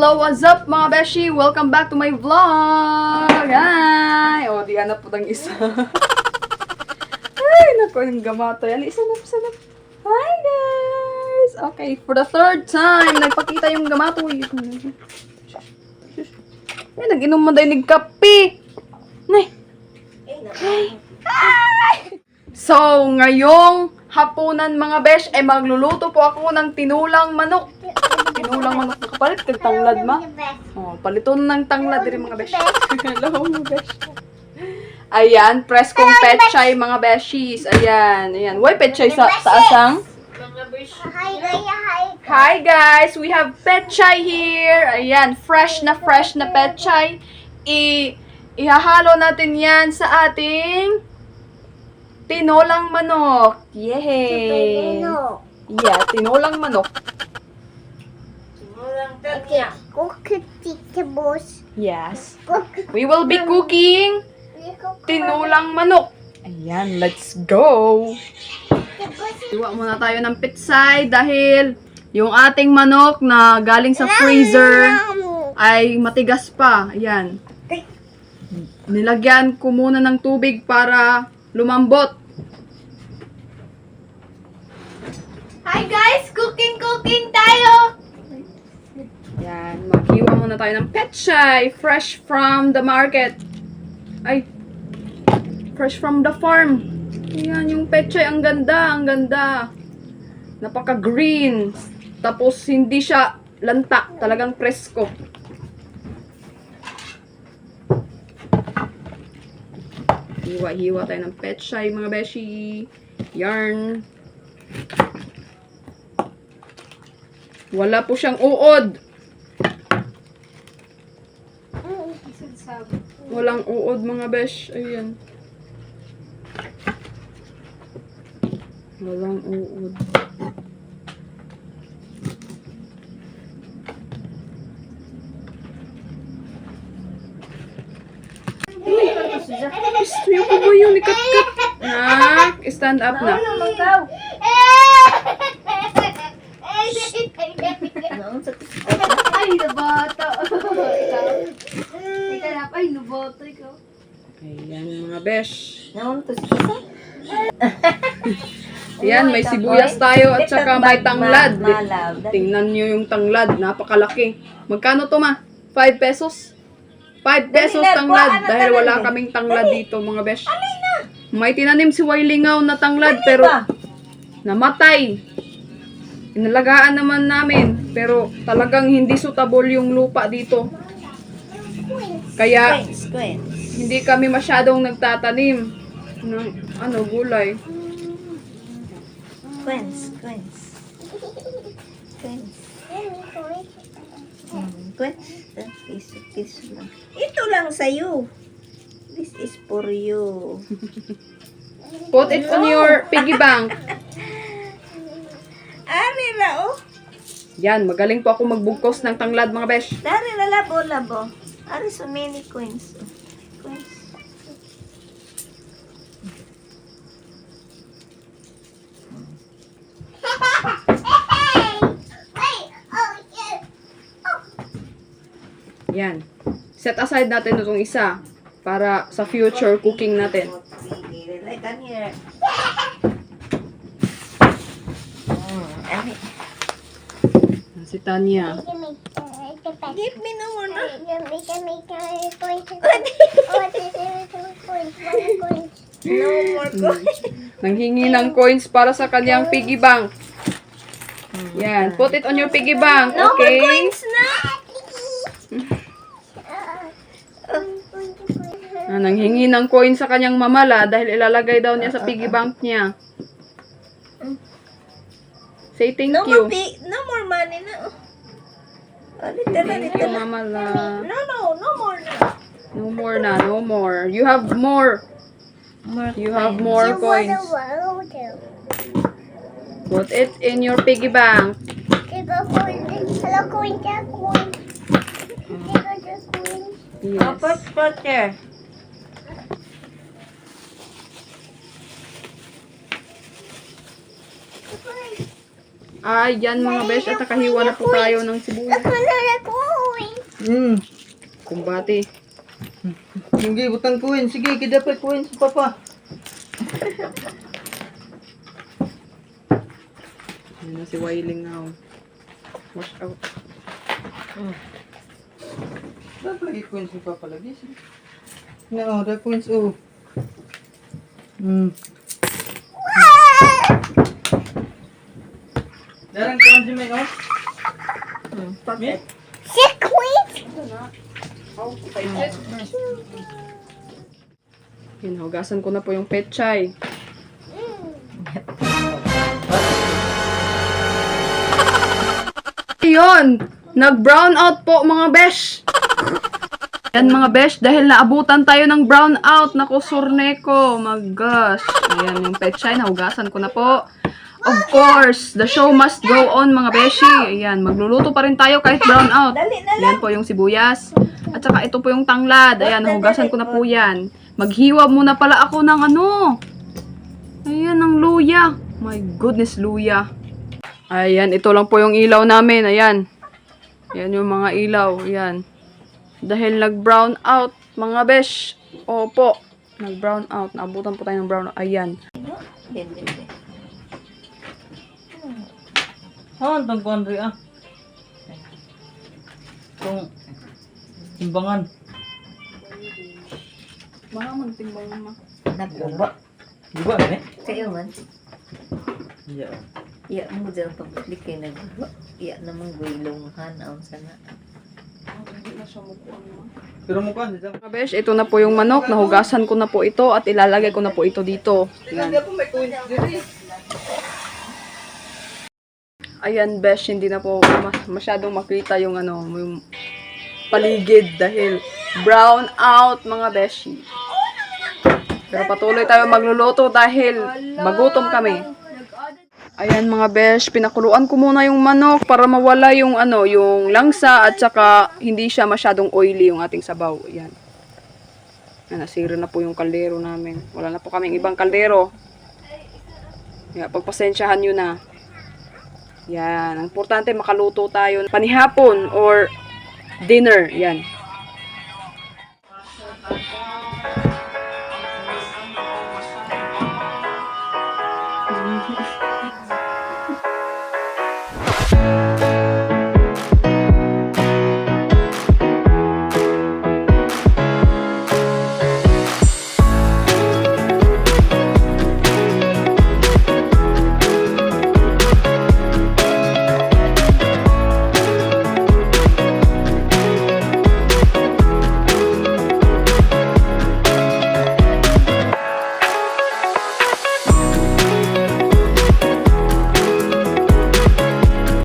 Hello, what's up mga beshi? Welcome back to my vlog! Hi! O, di hanap po tang isa. Ay, naku, yung gamato yan. Isa na. Hi, guys! Okay, for the third time, nagpakita yung gamato. Ay, nag-inom mo dahil nagkape. Nay! Ay! So, ngayong hapunan mga besh, magluluto po ako ng tinulang manok. Tinulang manok. Nakapalit kag tanglad ma. Oh, paliton ng tanglad din mga besh. Hello mga besh. Ayan, press kong petchay mga beshies. Ayan. Why petchay sa asang? Hi guys, we have petchay here. Ayan, fresh na petchay. Ihahalo natin yan sa ating tinolang manok. Yay! Yeah, tinolang manok. Cook vegetables. Yes. We will be cooking tinulang manok. Ayan, let's go! Iwa muna tayo ng pitsay dahil yung ating manok na galing sa freezer ay matigas pa. Ayan. Nilagyan ko muna ng tubig para lumambot. Hi guys! Cooking tayo! Yan, maghiwa muna tayo ng petchay, fresh from the market. Ay, fresh from the farm. Ayan, yung petchay, ang ganda. Napaka-green. Tapos, hindi siya lantak, talagang presko. Hiwa tayo ng petchay, mga beshi. Yarn. Wala po siyang uod. Walang uod mga besh. Ayan. Walang uod. Gusto ko ba yung ikat-kat? Nak, stand up na. Ay, nabato. Ay, nabato ikaw. Ayan mga besh. Naman to si Kisa? Ayan, may sibuyas tayo at saka may tanglad. Tingnan nyo yung tanglad. Napakalaki. Magkano to ma? 5 pesos? 5 pesos tanglad. Dahil wala kaming tanglad dito mga besh. May tinanim si Wailingaw na tanglad pero namatay. Inalagaan naman namin. Pero talagang hindi suitable yung lupa dito. Kaya hindi kami masyadong nagtatanim ng gulay. Quince. This lang. Ito lang sa'yo. This is for you. Put it on your piggy bank. Ari na, oh. Yan, magaling po ako magbugkos ng tanglad mga besh. Dari na labo. Ari so many coins. Coins. Yan. Set aside natin itong isa para sa future cooking natin. Like on here. Ari. Si Tanya. Give me no more na. No more coins. Nanghingi ng coins para sa kanyang piggy bank. Yan. Put it on your piggy bank. No more Okay? coins na. Nanghingi ng coins sa kanyang mamala dahil ilalagay daw niya sa piggy bank niya. Say thank No you. more money na. Thank you, mamala. No more na. No more. You have more. You have more coins. Put it in your piggy bank. Yes. Put there. Yan mga besh, at nakahiwa na po tayo ng sibuyas. Kumbati. Sige, butang kuin. Sige, dapat kuin sa papa. Yan na si Wailing now. Wash out. Dapat lagi kuin sa papa lagi. No, dapat kuin sa Darang kuin si May, oh. May? Yan, hugasan ko na po yung pechay. Ayun! Nag-brown out po mga besh! Yan mga besh, dahil naabutan tayo ng brown out. Naku, surneko. My gosh. Ayan yung pechay, nahugasan ko na po. Of course, the show must go on mga beshi. Ayan, magluluto pa rin tayo kahit brown out. Dali na lang. Ayan po yung sibuyas. At saka ito po yung tanglad. Ayan, nahugasan ko na po yan. Maghiwa muna pala ako ng ano. Ayan, ng luya. My goodness, luya. Ayan, ito lang po yung ilaw namin. Ayan. Ayan yung mga ilaw. Ayan. Dahil nag-brown out, mga besh. Opo. Nag-brown out. Naabutan po tayo ng brown out. Ayan. Itong kuan rin, ah. Itong timbangan. Baka magtimbang naman. Naguba. Di ba, eh? Kayo man. Yeah. Iya mo dyan pabalik kayo naguba. Iya namang guylonghan. Aon sana. Pero mukha, di ba? Mga besh, ito na po yung manok. Nahugasan ko na po ito at ilalagay ko na po ito dito. Ayan. Hindi ako may kuin diri. Ayan, besh, hindi na po masyadong makita yung ano, yung paligid dahil brown out mga beshi. Pero patuloy tayo magluluto dahil magutom kami. Ayan mga besh, pinakuluan ko muna yung manok para mawala yung ano, yung langsa at saka hindi siya masyadong oily yung ating sabaw. Ayan. Ayan, nasira na po yung kaldero namin. Wala na po kaming ibang kaldero. Ayan, pagpasensyahan nyo na. Yan. Ang importante makaluto tayo panihapon or dinner. Yan.